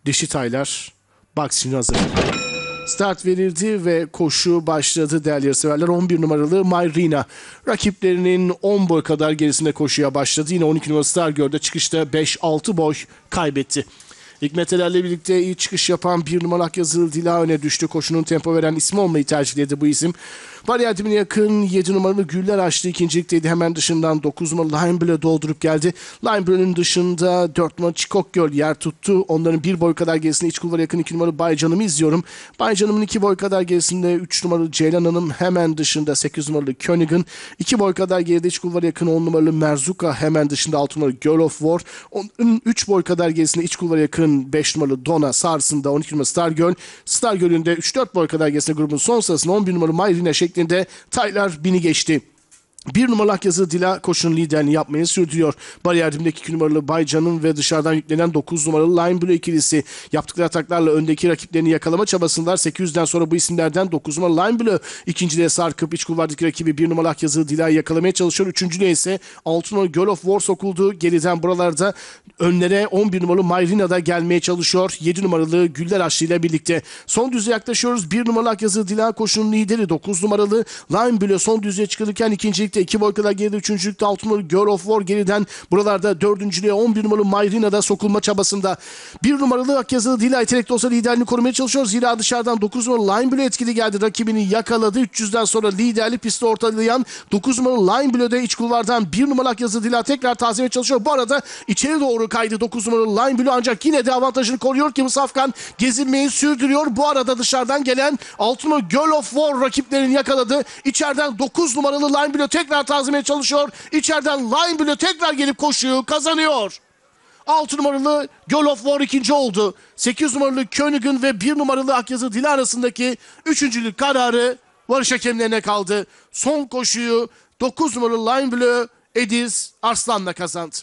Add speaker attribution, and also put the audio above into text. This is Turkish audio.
Speaker 1: Dişi taylar Baksini hazır. Start verildi ve koşu başladı değerli yarışseverler. 11 numaralı Mayrina rakiplerinin 10 boy kadar gerisinde koşuya başladı. Yine 12 numaralı Stargirl'de çıkışta 5-6 boy kaybetti. Hikmetelerle birlikte iyi çıkış yapan 1 numaralı Akyazılı Dila öne düştü. Koşunun tempo veren ismi olmayı tercihledi bu isim. Bariyer dibine yakın 7 numaralı Güller açtı. İkincilikteydi. Hemen dışından 9 numaralı Lime Bleu doldurup geldi. Lime Bleu'nun dışında 4 numaralı Çikok Göl yer tuttu. Onların 1 boy kadar gerisinde iç kulvara yakın 2 numaralı Baycanım'ı izliyorum. Baycanım'ın 2 boy kadar gerisinde 3 numaralı Ceylan Hanım. Hemen dışında 8 numaralı Königan. 2 boy kadar geride iç kulvara yakın 10 numaralı Merzuka. Hemen dışında 6 numaralı Girl of War. Onun 3 boy kadar gerisinde iç kulvara yakın 5 numaralı Donna sarsında 12 numaralı Stargirl. Stargirl'ün de 3-4 boy kadar gerisinde grubun son sırasında 11 numaralı Mayrina şeklinde taylar bini geçti. 1 numaralı Akyazılı Dila koşunun liderini yapmayı sürdürüyor. Bariyer dibindeki 2 numaralı Baycan'ın ve dışarıdan yüklenen 9 numaralı Lime Bleu ikilisi yaptıkları ataklarla öndeki rakiplerini yakalama çabasındalar. 800'den sonra bu isimlerden 9 numaralı Lime Bleu ikinciliğe sarkıp iç kulvardaki rakibi 1 numaralı Akyazılı Dila'yı yakalamaya çalışıyor. Üçüncülüğe ise 6 numaralı Girl of War sokuldu. Geriden buralarda önlere 11 numaralı Mayrina da gelmeye çalışıyor. 7 numaralı Güller Açlı ile birlikte. Son düzlüğe yaklaşıyoruz. 1 numaralı Akyazılı Dila koşunun lideri 9 numaralı Lime Bleu son düzlüğe çıkılırken ikincilikte 2 boy kadar geride, üçüncülükte 6 numaralı Girl of War geriden buralarda dördüncülüğe 11 numaralı Mayrina'da sokulma çabasında. 1 numaralı Akyazılı Dila iterekli olsa liderliğini korumaya çalışıyor. Zira dışarıdan 9 numaralı Lime Bleu etkili geldi. Rakibini yakaladı. 300'den sonra liderlik pisti ortalayan 9 numaralı Lime Bleu'de iç kulvardan 1 numaralı Akyazılı Dila tekrar tazimeye çalışıyor. Bu arada içeri doğru kaydı 9 numaralı Lime Bleu ancak yine de avantajını koruyor ki Musafkan gezinmeyi sürdürüyor. Bu arada dışarıdan gelen 6 numaralı Girl of War rakiplerini yakaladı. İçeriden 9 numaralı Lime Bleu tekrar tazimeye çalışıyor. İçeriden Lime Bleu tekrar gelip koşuyu kazanıyor. 6 numaralı Girl of War ikinci oldu. 8 numaralı Königan ve 1 numaralı Akyazılı Dila arasındaki üçüncülük kararı varış hakemlerine kaldı. Son koşuyu 9 numaralı Lime Bleu Ediz Arslan'la kazandı.